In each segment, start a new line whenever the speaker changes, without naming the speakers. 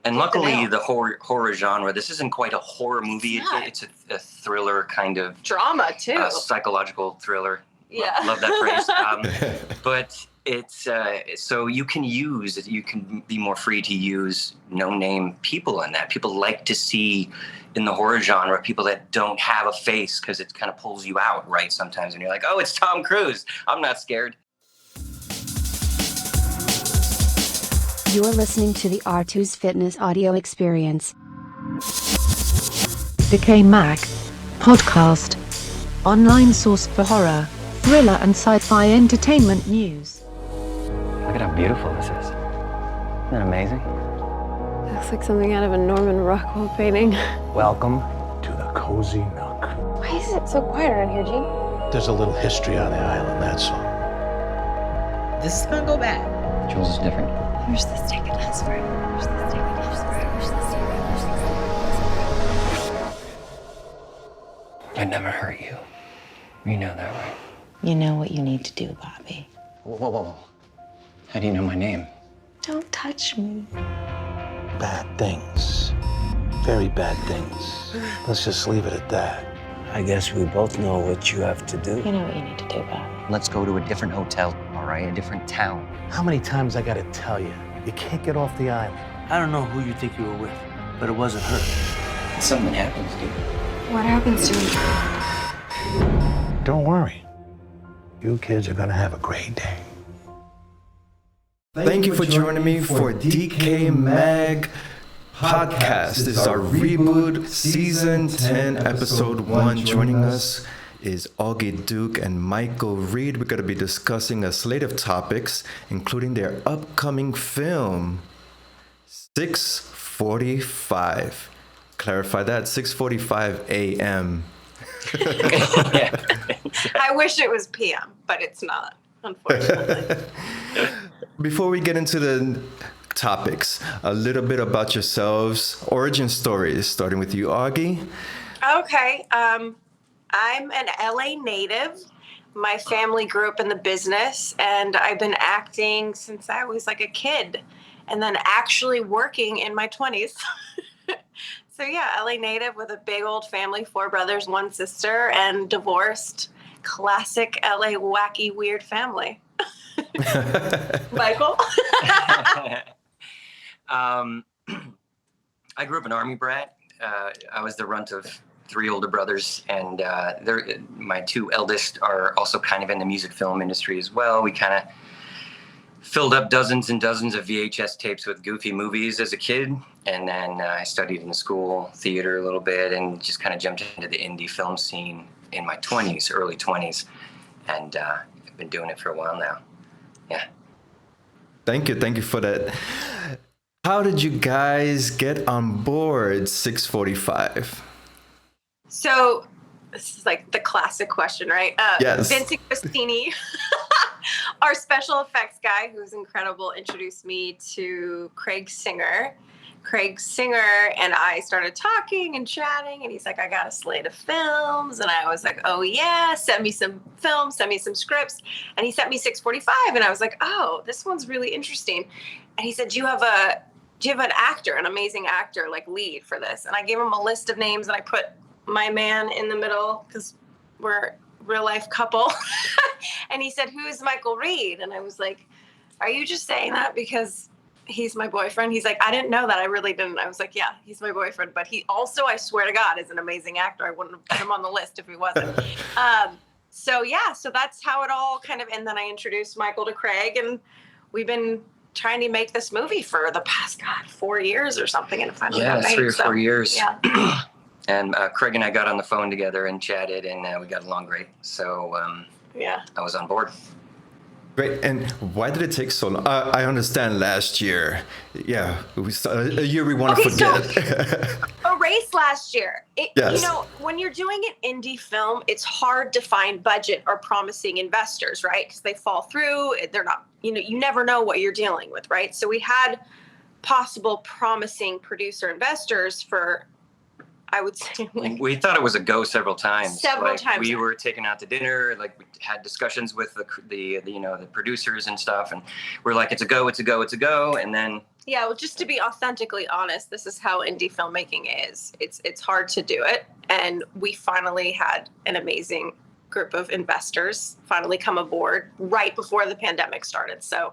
And luckily, the horror genre, this isn't quite a horror movie. It's a thriller kind of
drama too.
Psychological thriller.
Yeah,
love that phrase. But it's so you can be more free to use no-name people in that. People like to see in the horror genre people that don't have a face because it kind of pulls you out, right? Sometimes, and you're like, oh, it's Tom Cruise. I'm not scared.
You're listening to the R2's Fitness audio experience.
DecayMag podcast, online source for horror, thriller and sci-fi entertainment news.
Look at how beautiful this is. Isn't that amazing?
Looks like something out of a Norman Rockwell painting.
Welcome
to the cozy nook.
Why is it so quiet around here, Gene?
There's a little history on the island, that's all.
This is gonna go bad.
Jules is different.
Where's this taking us, Fred? Where's this taking us, Fred? Where's this taking us?
I'd never hurt you. You know that, right?
You know what you need to do, Bobby.
Whoa, whoa, whoa. How do you know my name?
Don't touch me.
Bad things. Very bad things. Let's just leave it at that.
I guess we both know what you have to do.
You know what you need to do, Bobby.
Let's go to a different hotel, all right? A different town.
How many times I gotta tell you? You can't get off the island.
I don't know who you think you were with, but it wasn't her.
Something happens, dude.
What happens to me?
Don't worry. You kids are gonna have a great day.
Thank you for joining me for DecayMag podcast. This is our reboot, season 10, episode 1. Joining us is Augie Duke and Michael Reed. We're going to be discussing a slate of topics, including their upcoming film, 6:45. Clarify that, 6:45 a.m.
I wish it was PM, but it's not, unfortunately.
Before we get into the topics, a little bit about yourselves, origin stories, starting with you, Augie.
Okay, I'm an LA native. My family grew up in the business, and I've been acting since I was like a kid, and then actually working in my 20s. So yeah, LA native with a big old family, 4 brothers, 1 sister, and divorced. Classic LA wacky weird family. Michael?
I grew up an Army brat. I was the runt of 3 older brothers, and my 2 eldest are also kind of in the music film industry as well. We kind of filled up dozens and dozens of VHS tapes with goofy movies as a kid, and then I studied in school theater a little bit and just kind of jumped into the indie film scene in my 20s, early 20s, and I've been doing it for a while now. Yeah.
Thank you for that. How did you guys get on board 6:45?
So this is like the classic question, right?
Yes.
Vincent Cristini, our special effects guy, who's incredible, introduced me to Craig Singer. Craig Singer and I started talking and chatting, and he's like, I got a slate of films. And I was like, oh yeah, send me some films, send me some scripts. And he sent me 6:45, and I was like, oh, this one's really interesting. And he said, do you have an actor, an amazing actor, like lead for this? And I gave him a list of names, and I put my man in the middle because we're a real life couple. And he said, who's Michael Reed? And I was like, are you just saying that because he's my boyfriend? He's like, I didn't know that. I really didn't. I was like, yeah, he's my boyfriend. But he also, I swear to God, is an amazing actor. I wouldn't have put him on the list if he wasn't. So that's how it all kind of, and then I introduced Michael to Craig, and we've been trying to make this movie for the past, 4 years or something. And finally got made.
3 or 4 years.
Yeah.
And Craig and I got on the phone together and chatted, and we got along great. So I was on board.
Great. And why did it take so long? I understand last year. Yeah, a year we want to forget.
So, a race last year.
Yes.
You know, when you're doing an indie film, it's hard to find budget or promising investors, right? Because they fall through. They're not, you never know what you're dealing with, right? So we had possible promising producer investors for, I would say, like,
we thought it was a go several times.
Several times.
We were taken out to dinner. Like, we had discussions with the producers and stuff, and we're like, it's a go. And then
Yeah, well, just to be authentically honest, this is how indie filmmaking is. It's hard to do it, and we finally had an amazing group of investors finally come aboard right before the pandemic started. So,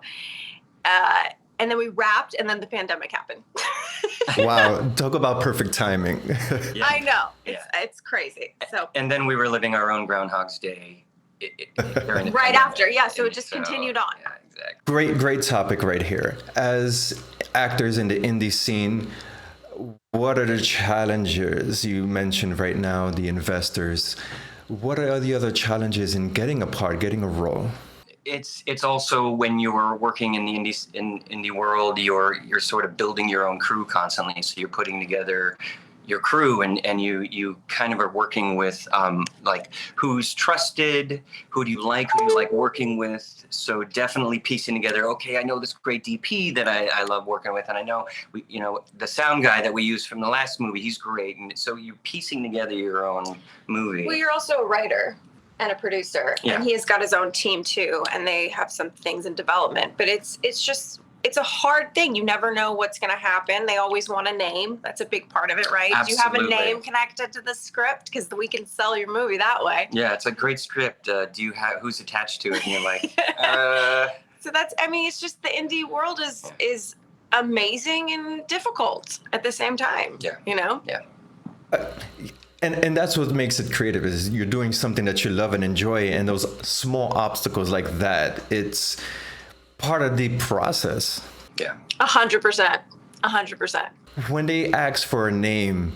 and then we wrapped, and then the pandemic happened.
Wow, talk about perfect timing.
Yeah.
I know,
Yeah.
it's crazy. So
And then we were living our own Groundhog's Day during the
right
pandemic.
after, yeah. So it just
So,
continued on.
Yeah, exactly.
Great topic right here. As actors in the indie scene, what are the challenges you mentioned right now, the investors? What are the other challenges in getting a part, getting a role?
It's also when you're working in the indie world, you're sort of building your own crew constantly. So you're putting together your crew, and you kind of are working with like who's trusted, who do you like working with. So definitely piecing together, okay, I know this great DP that I love working with, and I know the sound guy that we used from the last movie, he's great. And so you're piecing together your own movie.
Well, you're also a writer and a producer,
Yeah.
and he has got his own team too, and they have some things in development. But it's a hard thing. You never know what's going to happen. They always want a name. That's a big part of it, right? Do you have a
Absolutely.
name connected to the script? Because we can sell your movie that way.
Yeah, it's a great script. Do you have who's attached to it? And you're like,
So it's just the indie world is amazing and difficult at the same time.
Yeah. Yeah.
And that's what makes it creative, is you're doing something that you love and enjoy, and those small obstacles like that, it's part of the process.
Yeah.
100%. 100%.
When they ask for a name,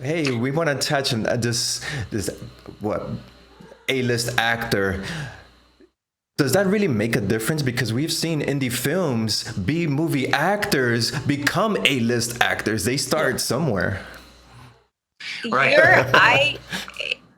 hey, we want to attach this A-list actor, does that really make a difference? Because we've seen indie films, B-movie actors become A-list actors. They start somewhere.
Right.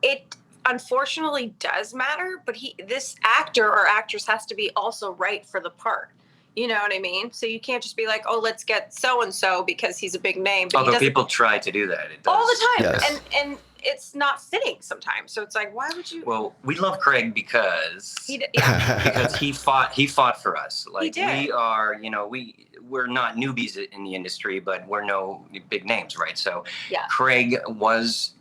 It unfortunately does matter, but this actor or actress has to be also right for the part. You know what I mean? So you can't just be like, oh, let's get so-and-so because he's a big name. But
Although people try to do that. It does.
all the time.
Yes.
And it's not fitting sometimes. So it's like, why would you?
Well, we love Craig because because he fought for us. Like,
He did.
we are, we're not newbies in the industry, but we're no big names, right? So
Yeah.
Craig was,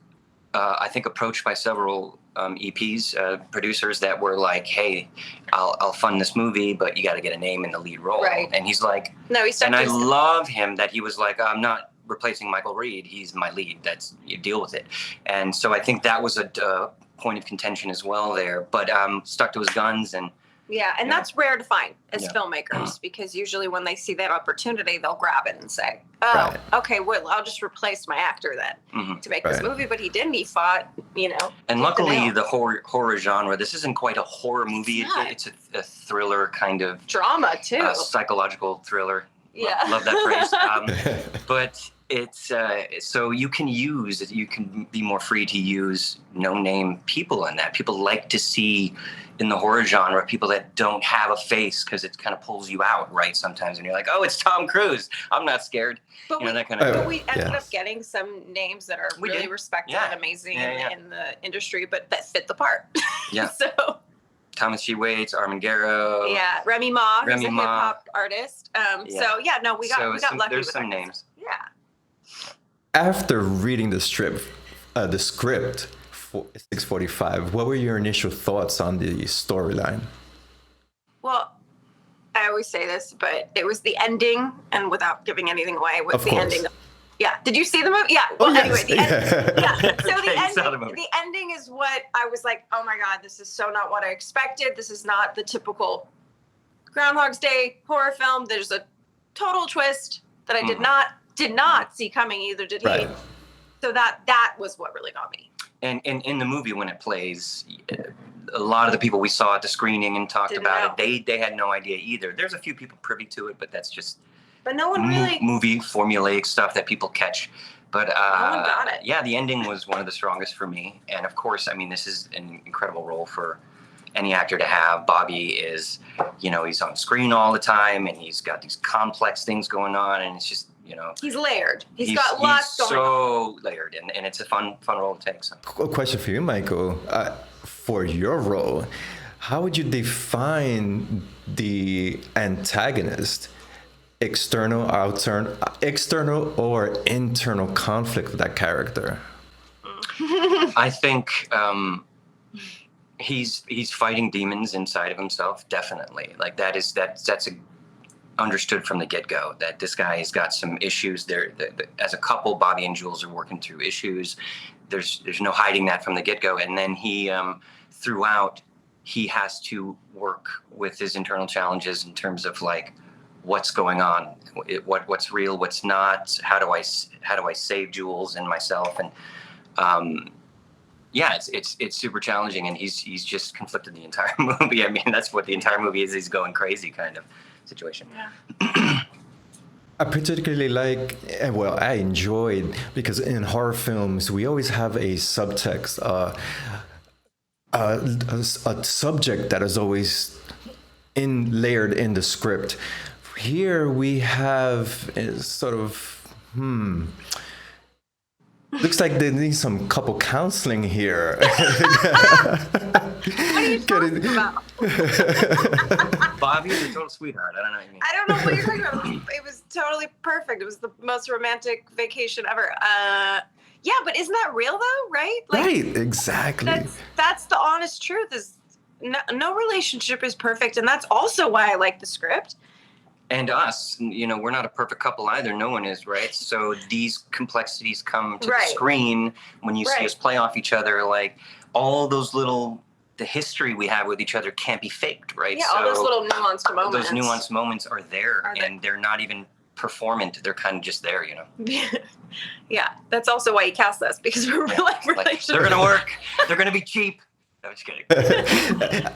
I think, approached by several EPs, producers that were like, hey, I'll fund this movie, but you got to get a name in the lead role.
Right.
And he's like,
No, he stuck
and
to
I
his-
love him that he was like, I'm not replacing Michael Reed. He's my lead. You deal with it. And so I think that was a point of contention as well there, but stuck to his guns. And
Yeah, and that's rare to find as
Yeah.
filmmakers, because usually when they see that opportunity, they'll grab it and say, "Oh,
Right.
okay, well, I'll just replace my actor then to make this
Right.
movie." But he didn't. He fought,
And
tooth and
luckily,
nail.
the horror genre, this isn't quite a horror movie.
It's not.
It's a thriller kind of
Drama too.
psychological thriller.
Yeah.
Love that phrase. But it's so you can be more free to use no-name people in that. People like to see in the horror genre people that don't have a face, because it kind of pulls you out, right? Sometimes, and you're like, oh, it's Tom Cruise. I'm not scared.
But
That kind of.
But we ended
Yeah.
up getting some names that are
We
really
did.
respected
Yeah.
and amazing
Yeah.
in the industry, but that fit the part.
Yeah.
So
Thomas G. Waits, Armin Garrow.
yeah, Remy Ma, who's
Remy
a
Ma.
hip hop artist. So yeah, no, we got lucky
There's
with
some
that.
names.
Yeah.
After reading the script for 645, what were your initial thoughts on the storyline?
Well, I always say this, but it was the ending, and without giving anything away, was
Of
the
course.
ending. Yeah. Did you see the movie? Yeah.
Oh,
Well,
yes.
anyway, the end, yeah. So
Okay, you saw the movie.
the ending is what I was like, oh my God, this is so not what I expected. This is not the typical Groundhog's Day horror film. There's a total twist that I did not see coming, either did
Right.
he. So that was what really got me.
And in the movie, when it plays, a lot of the people we saw at the screening and talked
Didn't
about
know.
it, they had no idea either. There's a few people privy to it, but that's just
But no one really.
movie formulaic stuff that people catch. But
one got it.
yeah, the ending was one of the strongest for me. And of course, I mean, this is an incredible role for any actor to have. Bobby is, he's on screen all the time, and he's got these complex things going on, and it's just,
He's layered. He's got lots going on.
so layered, and it's a fun role to take. So.
A question for you, Michael. For your role, how would you define the antagonist? external or internal conflict with that character?
I think he's fighting demons inside of himself, definitely. Like that's understood from the get-go that this guy has got some issues. As a couple, Bobby and Jules are working through issues. There's no hiding that from the get-go. And then he throughout he has to work with his internal challenges in terms of like what's going on, what's real, what's not. How do I save Jules and myself? And yeah, it's super challenging, and he's just conflicted the entire movie. I mean, that's what the entire movie is. He's going crazy kind of situation. Yeah.
I particularly I enjoyed, because in horror films, we always have a subtext, a subject that is always layered in the script. Here we have sort of, looks like they need some couple counseling here.
What are you talking about?
Bobby is a total sweetheart. I don't know what you mean.
I don't know what you're talking about. It was totally perfect. It was the most romantic vacation ever. Yeah, but isn't that real though? Right? Like,
right. Exactly.
That's the honest truth. Is no relationship is perfect, and that's also why I like the script.
And us, we're not a perfect couple either. No one is, right? So these complexities come to the screen when you see us play off each other. Like all those the history we have with each other can't be faked, right?
Yeah, all those little nuanced moments.
Those nuanced moments are there, and they're not even performant. They're kind of just there,
Yeah, that's also why you cast us, because we're real life relationships.
They're going to work. They're going to be cheap. I'm just kidding.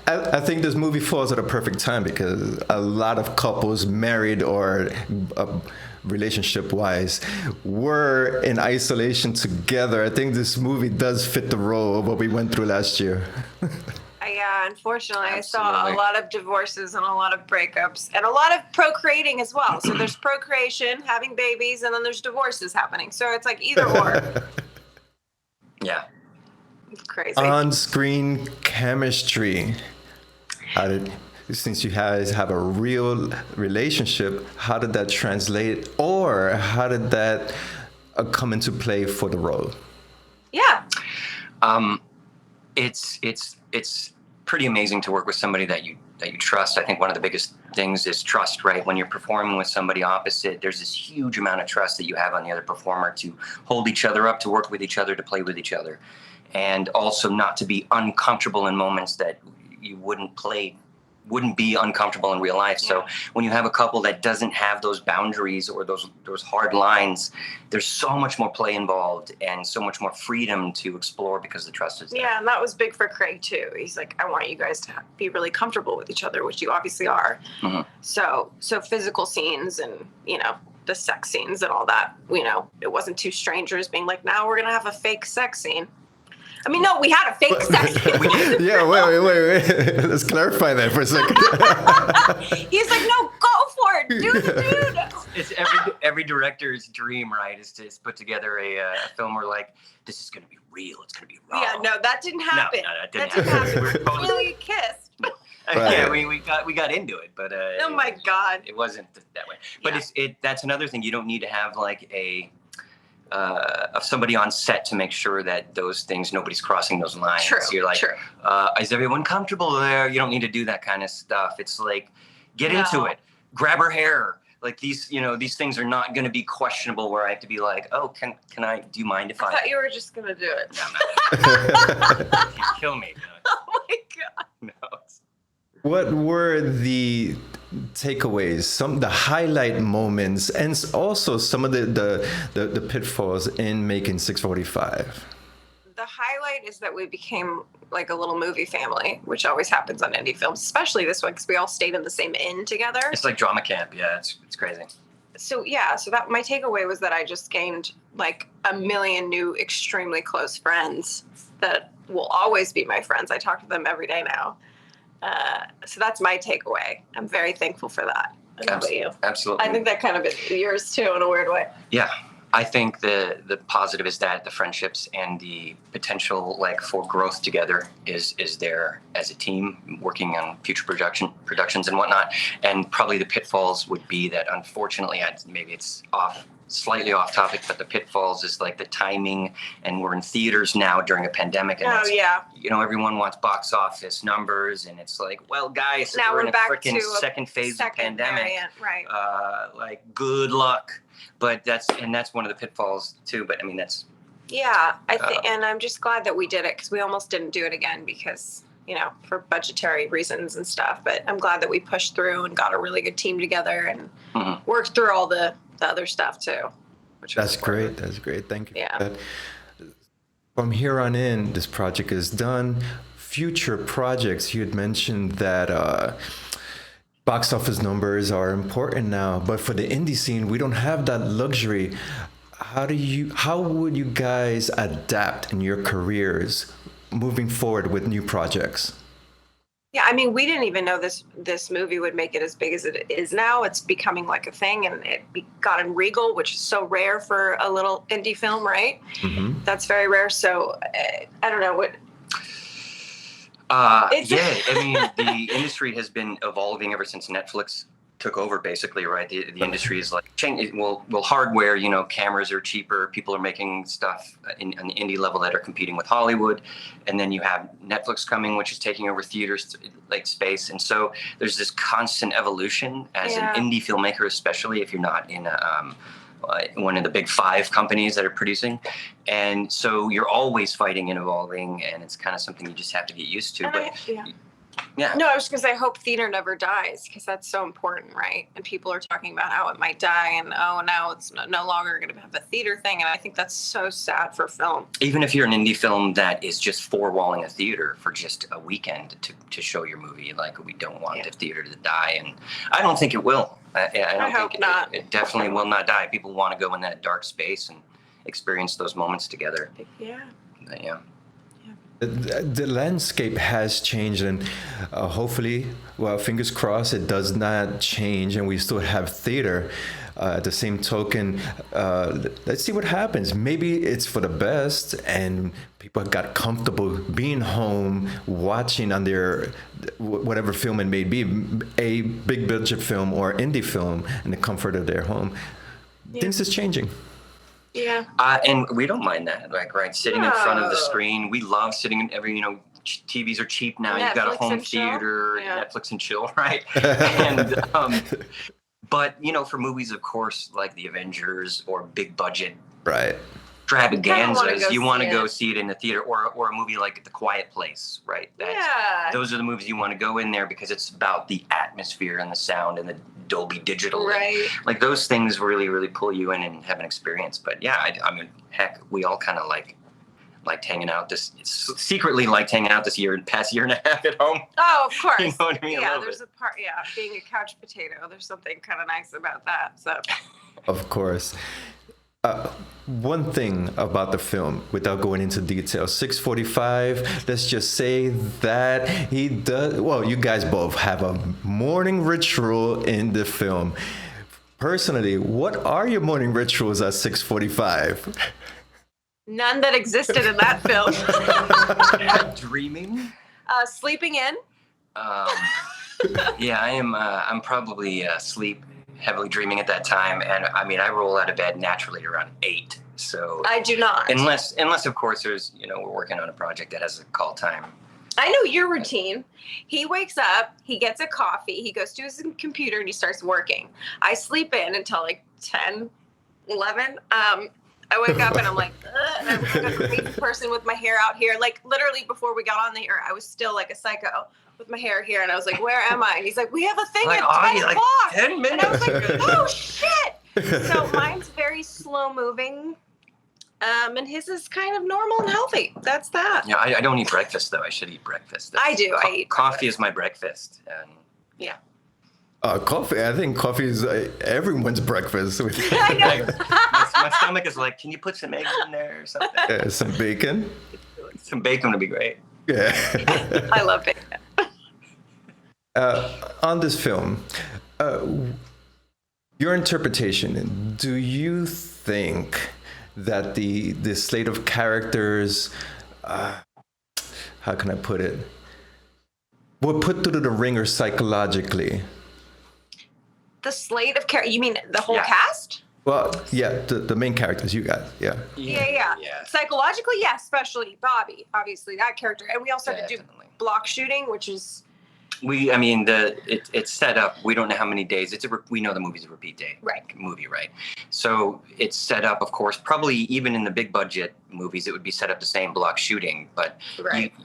I think this movie falls at a perfect time, because a lot of couples, married or relationship-wise, were in isolation together. I think this movie does fit the role of what we went through last year.
Yeah, unfortunately,
Absolutely.
I saw a lot of divorces and a lot of breakups and a lot of procreating as well. So there's procreation, having babies, and then there's divorces happening. So it's like either or.
Yeah.
Crazy.
On-screen chemistry. Since you guys have a real relationship, how did that translate, or how did that come into play for the role?
Yeah.
It's pretty amazing to work with somebody that you trust. I think one of the biggest things is trust, right? When you're performing with somebody opposite, there's this huge amount of trust that you have on the other performer to hold each other up, to work with each other, to play with each other. And also not to be uncomfortable in moments that you wouldn't be uncomfortable in real life. So when you have a couple that doesn't have those boundaries or those hard lines, there's so much more play involved and so much more freedom to explore because the trust is there.
Yeah, and that was big for Craig too. He's like, I want you guys to be really comfortable with each other, which you obviously are. Mm-hmm. So physical scenes and, the sex scenes and all that, it wasn't two strangers being like, now we're going to have a fake sex scene. I mean, no, we had a fake sex scene.
Yeah, wait. Let's clarify that for a second.
He's like, no, go for it. Do the dude.
It's every director's dream, right, is to put together a film where, like, this is going to be real. It's going to be raw.
Yeah, no, that didn't happen.
No, that didn't happen.
We really kissed.
Yeah, we got into it, but
oh my God,
it wasn't that way. But that's another thing. You don't need to have like of somebody on set to make sure that nobody's crossing those lines.
True.
You're like, is everyone comfortable there? You don't need to do that kind of stuff. It's like, get into it. Grab her hair. Like these things are not going to be questionable where I have to be like, oh, can I, do you mind if I
thought you were just going to do it.
No, I'm not. Kill me.
Oh my God.
No.
What were the takeaways, the highlight moments, and also some of the pitfalls in making 645?
The highlight is that we became like a little movie family, which always happens on indie films, especially this one, because we all stayed in the same inn together.
It's like drama camp. Yeah, it's crazy.
So that my takeaway was that I just gained like a million new extremely close friends that will always be my friends. I talk to them every day now. So that's my takeaway. I'm very thankful for that. How about you?
Absolutely.
I think that kind of is yours too in a weird way.
Yeah. I think the positive is that the friendships and the potential like for growth together is there as a team working on future productions and whatnot. And probably the pitfalls would be that unfortunately, maybe it's slightly off topic, but the pitfalls is like the timing, and we're in theaters now during a pandemic, and everyone wants box office numbers, and it's like, well, guys,
now
we're in a
back
freaking
to
second phase of pandemic,
variant, right?
Like good luck, but that's one of the pitfalls too. But I mean, that's
I think, and I'm just glad that we did it because we almost didn't do it again because for budgetary reasons and stuff. But I'm glad that we pushed through and got a really good team together and worked through all the other stuff too.
That's great. That's great. Thank you.
Yeah.
For that. From here on in, this project is done. Future projects, you had mentioned that box office numbers are important now, but for the indie scene, we don't have that luxury. How would you guys adapt in your careers moving forward with new projects?
Yeah, I mean, we didn't even know this movie would make it as big as it is now. It's becoming like a thing, and it got in Regal, which is so rare for a little indie film, right? Mm-hmm. That's very rare. So I don't know what.
I mean, the industry has been evolving ever since Netflix took over, basically, right? The industry is like changing. Well, hardware, cameras are cheaper. People are making stuff on the indie level that are competing with Hollywood, and then you have Netflix coming, which is taking over theaters like space. And so there's this constant evolution as an indie filmmaker, especially if you're not in one of the big 5 companies that are producing. And so you're always fighting and evolving, and it's kind of something you just have to get used to.
No, I was going to say, I hope theater never dies because that's so important, right? And people are talking about how it might die and, now it's no longer going to have a theater thing. And I think that's so sad for film.
Even if you're an indie film that is just four-walling a theater for just a weekend to show your movie, like we don't want the theater to die. And I don't think it will. I
hope not.
It definitely will not die. People want to go in that dark space and experience those moments together.
Yeah.
The landscape has changed, and hopefully, well, fingers crossed, it does not change, and we still have theater. At the same token, let's see what happens. Maybe it's for the best, and people got comfortable being home, watching on their whatever film it may be, a big budget film or indie film, in the comfort of their home. Things is changing.
Yeah.
And we don't mind that, sitting in front of the screen. We love sitting in TVs are cheap now. You've got a home theater, Netflix and chill, right? And, but, for movies, of course, like the Avengers or big budget extravaganzas, you want to go see it in the theater, or a movie like The Quiet Place, right? Those are the movies you want to go in there because it's about the atmosphere and the sound and the Dolby Digital.
Right.
Like those things really, really pull you in and have an experience. But I mean, heck, we all kind of liked hanging out secretly liked hanging out this past year and a half at home.
Oh, of course.
You know what I mean?
Yeah, there's a part, being a couch potato, there's something kind of nice about that. So.
Of course. One thing about the film, without going into detail, 6:45, let's just say that he does, well, you guys both have a morning ritual in the film. Personally, what are your morning rituals at 6:45?
None that existed in that film.
Dreaming?
Sleeping in.
I am. I'm probably heavily dreaming at that time, and I mean, I roll out of bed naturally around 8. So
I do not.
Unless of course there's we're working on a project that has a call time.
I know your routine. He wakes up, he gets a coffee, he goes to his computer and he starts working. I sleep in until like 10, 11. I wake up and I'm like, and I'm like a crazy person with my hair out here. Like literally before we got on the air, I was still like a psycho with my hair here, and I was like, "Where am I?" And he's like, "We have a thing at 10 o'clock."
10 minutes.
And I was like, "Oh shit!" So mine's very slow moving, and his is kind of normal and healthy. That's that.
Yeah, I don't eat breakfast though. I should eat breakfast.
I do. I eat
coffee is my breakfast. And
yeah.
Coffee. I think coffee is everyone's breakfast.
I know.
my stomach is like, can you put some eggs in there or something?
Some bacon.
Some bacon would be great.
Yeah.
I love bacon.
On this film, Your interpretation, do you think that the slate of characters, how can I put it, were put through the ringer psychologically?
The slate of characters. You mean the whole cast?
Well, yeah, the main characters you got, yeah.
Yeah. Psychologically, yeah, especially Bobby, obviously that character. And we also had to do block shooting, which is... it's set up. We don't know how many days. We know the movie's a repeat day movie, right? So it's set up, of course, probably even in the big budget movies, it would be set up the same block shooting. But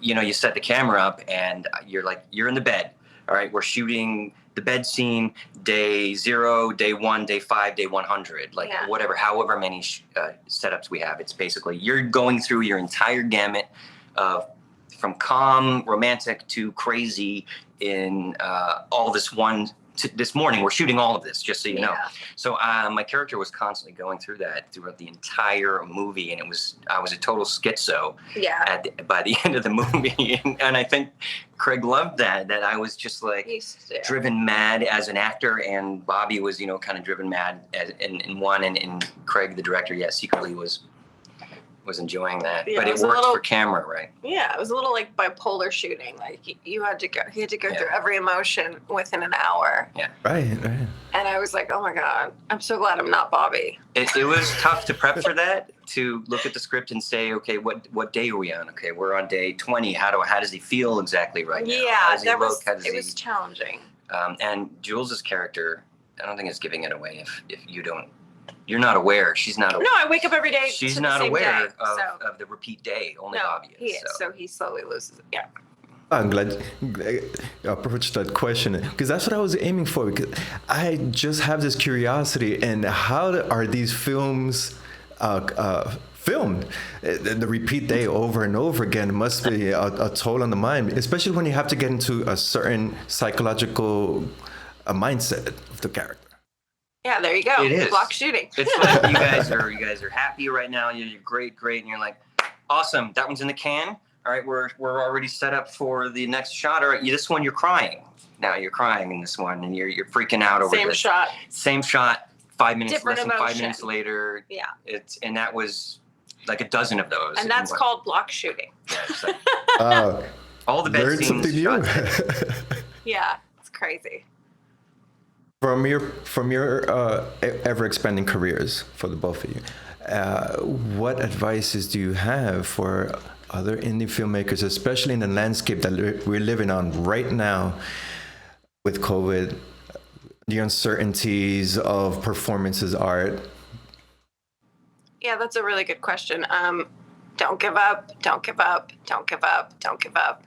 you set the camera up and you're in the bed. All right, we're shooting the bed scene day 0, day 1, day 5, day 100, whatever, however many setups we have. It's basically you're going through your entire gamut of from calm, romantic to crazy in all this this morning. We're shooting all of this, just so you know. So my character was constantly going through that throughout the entire movie, and I was a total schizo by the end of the movie. And I think Craig loved that I was just driven mad as an actor, and Bobby was, kind of driven mad in one, and Craig, the director, secretly was enjoying that, but it worked for camera, right? Yeah, it was a little like bipolar shooting. Like he had to go through every emotion within an hour. Yeah, right. And I was like, oh my god, I'm so glad I'm not Bobby. It was tough to prep for that. To look at the script and say, okay, what day are we on? Okay, we're on day 20. How does he feel exactly right now? Yeah, it was challenging. And Jules's character, I don't think it's giving it away if you don't. You're not aware. She's not aware. No, I wake up every day. She's not aware of the repeat day. Only Bobby is. He is. So he slowly loses it. Yeah.
I'm glad you approached that question, because that's what I was aiming for. Because I just have this curiosity, and how are these films filmed? The repeat day over and over again must be a toll on the mind, especially when you have to get into a certain psychological mindset of the character.
Yeah, there you go.
It is.
Block shooting.
It's like you guys are happy right now. You're great, and you're like, awesome. That one's in the can. All right, we're already set up for the next shot. All right, this one you're crying. Now you're crying in this one, and you're freaking out over this. Same shot. 5 minutes. Different emotion. 5 minutes later. Yeah. And that was like a dozen of those.
And that's called block shooting.
All the best scenes.
Yeah, it's crazy.
From your ever expanding careers for the both of you, what advices do you have for other indie filmmakers, especially in the landscape that we're living on right now with COVID, the uncertainties of performances, art?
Yeah, that's a really good question. Don't give up. Don't give up. Don't give up. Don't give up.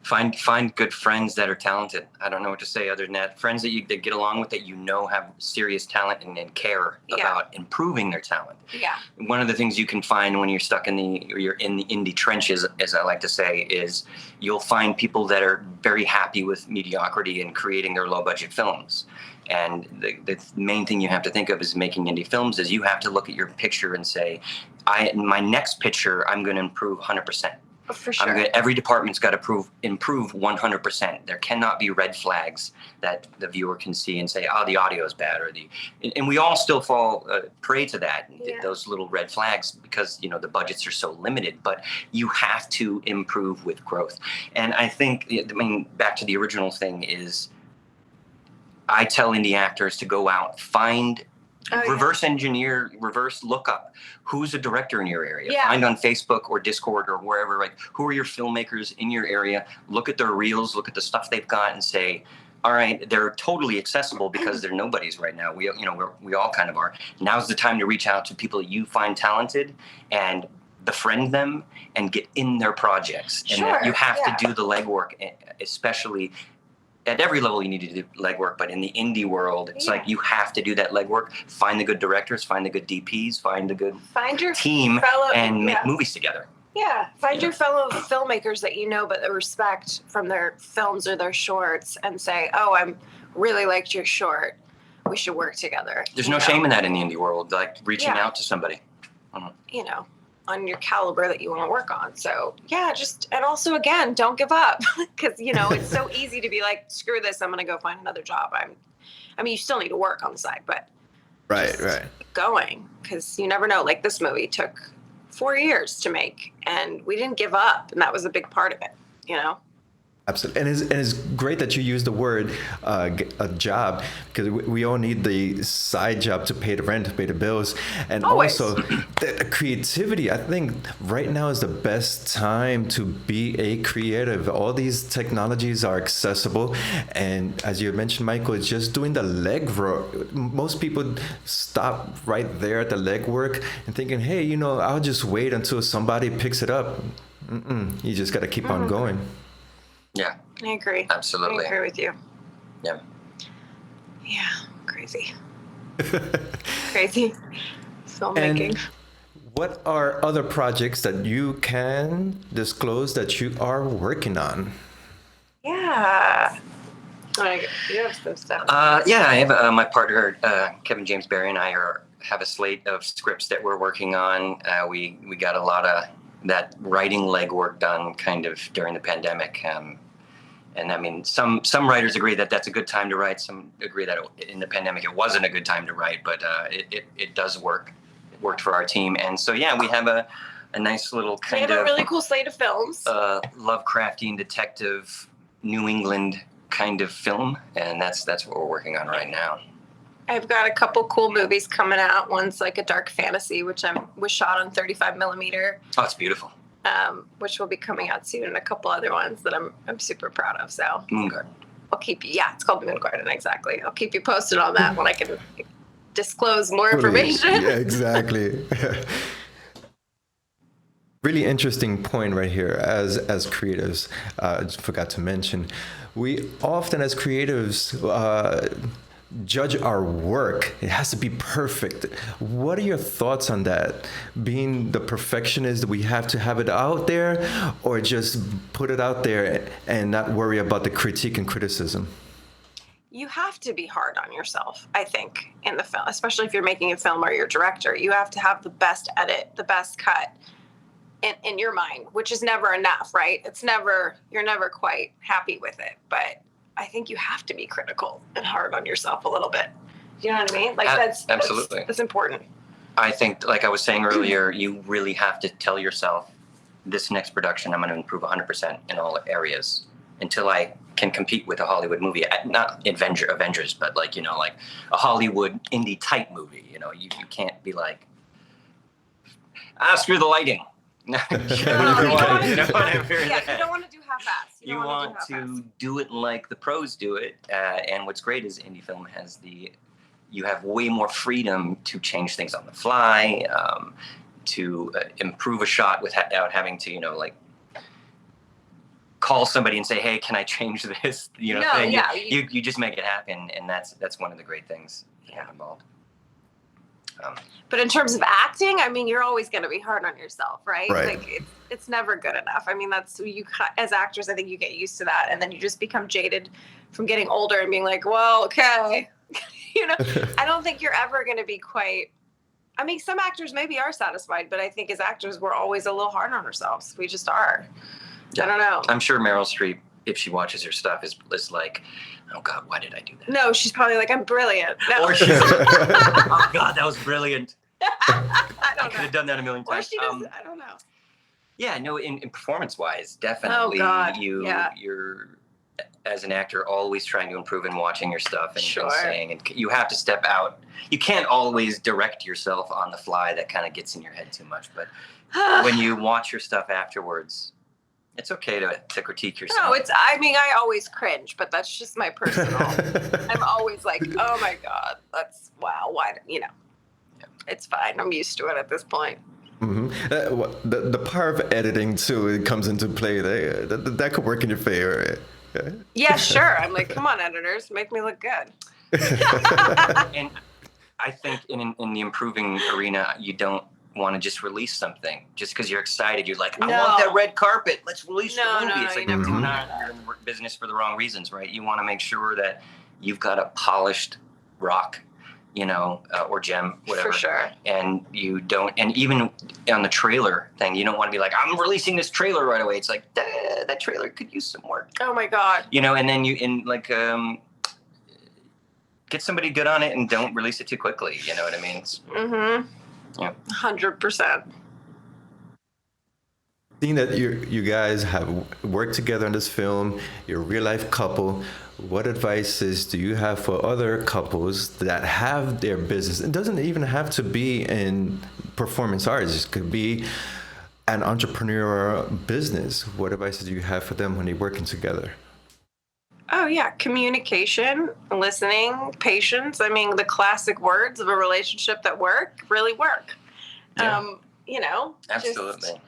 Find good friends that are talented. I don't know what to say other than that. Friends that get along with, that have serious talent and care about improving their talent. Yeah. One of the things you can find when you're you're in the indie trenches, as I like to say, is you'll find people that are very happy with mediocrity and creating their low budget films. And the main thing you have to think of is making indie films is you have to look at your picture and say, my next picture, I'm going to improve 100%.
For sure.
Every department's got to improve 100%. There cannot be red flags that the viewer can see and say, "Oh, the audio is bad," and we all still fall prey to that, those little red flags, because the budgets are so limited. But you have to improve with growth. And I think, back to the original thing is, I tell indie actors to go out, find. Reverse engineer, reverse look up who's a director in your area. Find on Facebook or Discord or wherever, who are your filmmakers in your area. Look at their reels, look at the stuff they've got, and say, all right, they're totally accessible because they're nobodies right now. We all kind of are. Now's the time to reach out to people you find talented and befriend them and get in their projects. And you have to do the legwork, especially. At every level, you need to do legwork, but in the indie world, it's like you have to do that legwork. Find the good directors, find the good DPs, find the good team, and make movies together.
Yeah, find your fellow filmmakers that but they respect from their films or their shorts, and say, "Oh, I really liked your short. We should work together."
There's no shame in that in the indie world, like reaching out to somebody.
On your caliber that you want to work on. So and also again, don't give up, because it's so easy to be like, screw this, I'm going to go find another job. I mean, you still need to work on the side, but
Right.
keep going, because you never know. Like, this movie took 4 years to make, and we didn't give up, and that was a big part of it, you know?
Absolutely, and it's great that you use the word a job, because we all need the side job to pay the rent, to pay the bills, and
Always.
also the creativity. I think right now is the best time to be a creative. All these technologies are accessible, and as you mentioned, Michael, it's just doing the legwork. Most people stop right there at the legwork and thinking, hey, you know, I'll just wait until somebody picks it up. You just got to keep on going.
Yeah.
I agree.
Absolutely.
I agree with you.
Yeah.
Yeah, crazy. Crazy filmmaking.
And what are other projects that you can disclose that you are working on?
Yeah. Like, you have some stuff.
Yeah, I have my partner, Kevin James Barry, and I have a slate of scripts that we're working on. We got a lot of that writing legwork done kind of during the pandemic. And I mean, some writers agree that that's a good time to write. Some agree that in the pandemic it wasn't a good time to write, but it does work. It worked for our team. And so, yeah, we have a nice little kind
We have
of
a really cool slate of films.
Lovecraftian detective New England kind of film. And that's what we're working on right now.
I've got a couple cool movies coming out. One's like a dark fantasy, which was shot on 35 millimeter,
Oh, it's beautiful.
which will be coming out soon, and a couple other ones that I'm super proud of. So
Moon Garden.
I'll keep you. Yeah, it's called Moon Garden. Exactly. I'll keep you posted on that when I can disclose more information.
Yeah, exactly. Really interesting point right here. As creatives, I just forgot to mention, we often as creatives judge our work. It has to be perfect. What are your thoughts on that? Being the perfectionist, we have to have it out there, or just put it out there and not worry about the critique and criticism?
You have to be hard on yourself, I think, in the film, especially if you're making a film or you're a director. You have to have the best edit, the best cut in your mind, which is never enough, right? You're never quite happy with it, but I think you have to be critical and hard on yourself a little bit. You know what I mean? Like
absolutely.
That's important.
I think, like I was saying earlier, you really have to tell yourself, this next production, I'm going to improve 100% in all areas until I can compete with a Hollywood movie. Not Avengers, but like, you know, like a Hollywood indie type movie. You know, you can't be like, screw the lighting.
You don't want to do half-ass.
You want to do it like the pros do it. And what's great is indie film has you have way more freedom to change things on the fly, to improve a shot without having to, you know, like call somebody and say, hey, can I change this? You know, thing.
Yeah,
you just make it happen. And that's one of the great things that have involved.
But in terms of acting, I mean, you're always going to be hard on yourself, right?
Right.
Like it's never good enough. I mean, that's you as actors. I think you get used to that, and then you just become jaded from getting older and being like, well, okay, you know. I don't think you're ever going to be quite. I mean, some actors maybe are satisfied, but I think as actors, we're always a little hard on ourselves. We just are.
Yeah.
I don't know.
I'm sure Meryl Streep, if she watches her stuff, is like, oh God, why did I do that?
No, she's probably like, I'm brilliant. No.
Or she's like, oh God, that was brilliant.
I don't
could
know.
have done that a million times.
Or she does. I don't know.
Yeah, no, in performance-wise, definitely.
Oh God,
You're as an actor always trying to improve and watching your stuff and
Sure.
saying, and you have to step out. You can't always direct yourself on the fly. That kind of gets in your head too much. But when you watch your stuff afterwards, it's okay to critique yourself.
No, I always cringe, but that's just my personal. I'm always like, oh my God, wow, why, you know. It's fine. I'm used to it at this point.
Mm-hmm. The power of editing too, it comes into play. That could work in your favor.
Yeah, sure. I'm like, come on, editors, make me look good.
And I think in the improving arena, you don't want to just release something just because you're excited. You're like, I want that red carpet. Let's release the movie.
No,
it's like,
you never
you're in the business for the wrong reasons, right? You want to make sure that you've got a polished rock, you know, or gem, whatever.
For sure.
And you don't, and even on the trailer thing, you don't want to be like, I'm releasing this trailer right away. It's like, that trailer could use some work.
Oh my God.
You know, and then you, in like, get somebody good on it and don't release it too quickly. You know what I mean? Yeah.
100%.
Seeing that you guys have worked together on this film, you're a real life couple, what advices do you have for other couples that have their business? It doesn't even have to be in performance arts. It could be an entrepreneurial business. What advice do you have for them when they're working together?
Oh, yeah. Communication, listening, patience. I mean, the classic words of a relationship that really work.
Yeah.
But,
Absolutely.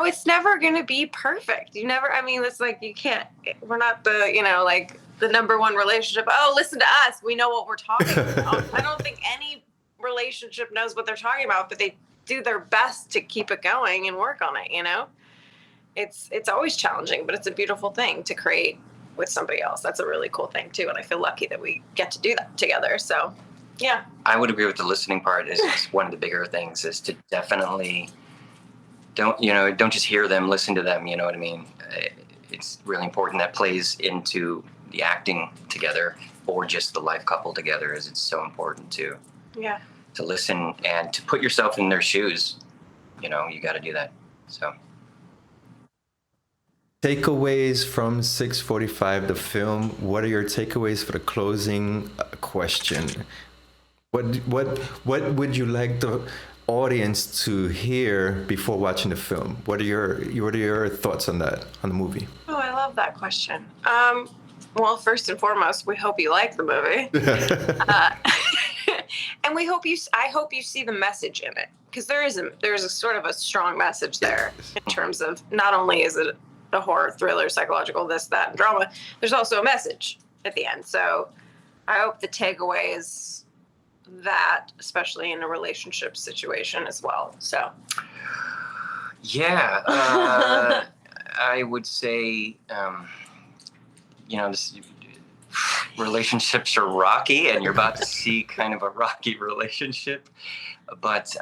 it's never going to be perfect. It's like you can't, we're not the, the number one relationship. Oh, listen to us. We know what we're talking about. I don't think any relationship knows what they're talking about, but they do their best to keep it going and work on it, It's always challenging, but it's a beautiful thing to create with somebody else. That's a really cool thing too. And I feel lucky that we get to do that together. So, yeah.
I would agree with the listening part is one of the bigger things is to definitely don't just hear them, listen to them. You know what I mean? It's really important that plays into the acting together or just the life couple together is it's so important to listen and to put yourself in their shoes. You got to do that. So.
Takeaways from 645, the film. What are your takeaways for the closing question? What would you like the audience to hear before watching the film? What are your thoughts on that, on the movie?
Oh, I love that question. Well, first and foremost, we hope you like the movie. And I hope you see the message in it, because there's a sort of a strong message there in terms of not only is it a horror, thriller, psychological, this, that, and drama, there's also a message at the end. So I hope the takeaway is that, especially in a relationship situation as well. So.
Yeah. I would say, relationships are rocky and you're about to see kind of a rocky relationship. But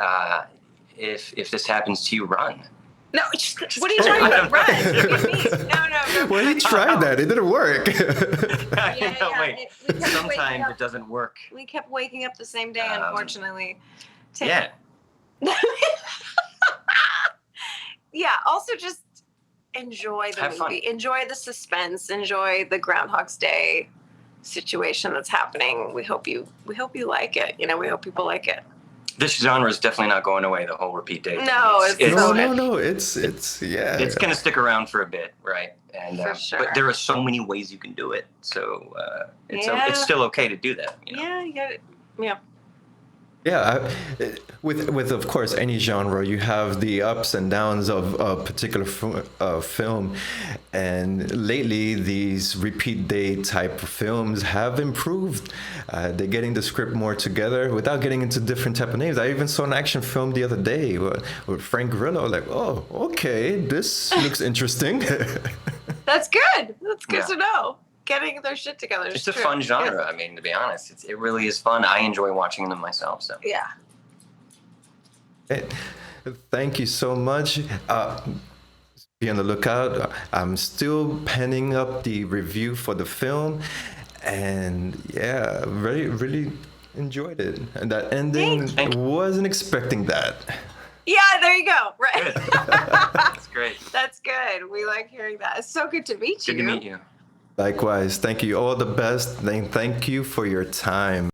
if this happens to you, run.
No, what are you talking about? Run. No.
Well, he tried that. It didn't work.
Sometimes it doesn't work.
We kept waking up the same day, unfortunately.
Yeah.
Yeah. Also, just enjoy the movie. Enjoy the suspense. Enjoy the Groundhog's Day situation that's happening. We hope you like it. We hope people like it.
This genre is definitely not going away. The whole repeat date.
No, it's yeah.
It's going to stick around for a bit, right? And
for sure.
But there are so many ways you can do it, so it's still okay to do that.
Yeah, you got it. Yeah.
Yeah, with of course any genre, you have the ups and downs of a particular film, and lately these repeat date type of films have improved. They're getting the script more together without getting into different type of names. I even saw an action film the other day with Frank Grillo. Like, oh, okay, this looks interesting.
That's good. That's good to know. Getting their shit together.
It's a fun genre. I mean, to be honest, it really is fun. I enjoy watching them myself. So
yeah.
Hey, thank you so much. Be on the lookout. I'm still penning up the review for the film, and yeah, really enjoyed it. And that ending, I wasn't expecting that.
Yeah, there you go. Right.
That's great.
That's good. We like hearing that. It's so good to meet you.
Good to meet you.
Likewise. Thank you. All the best. Thank you for your time.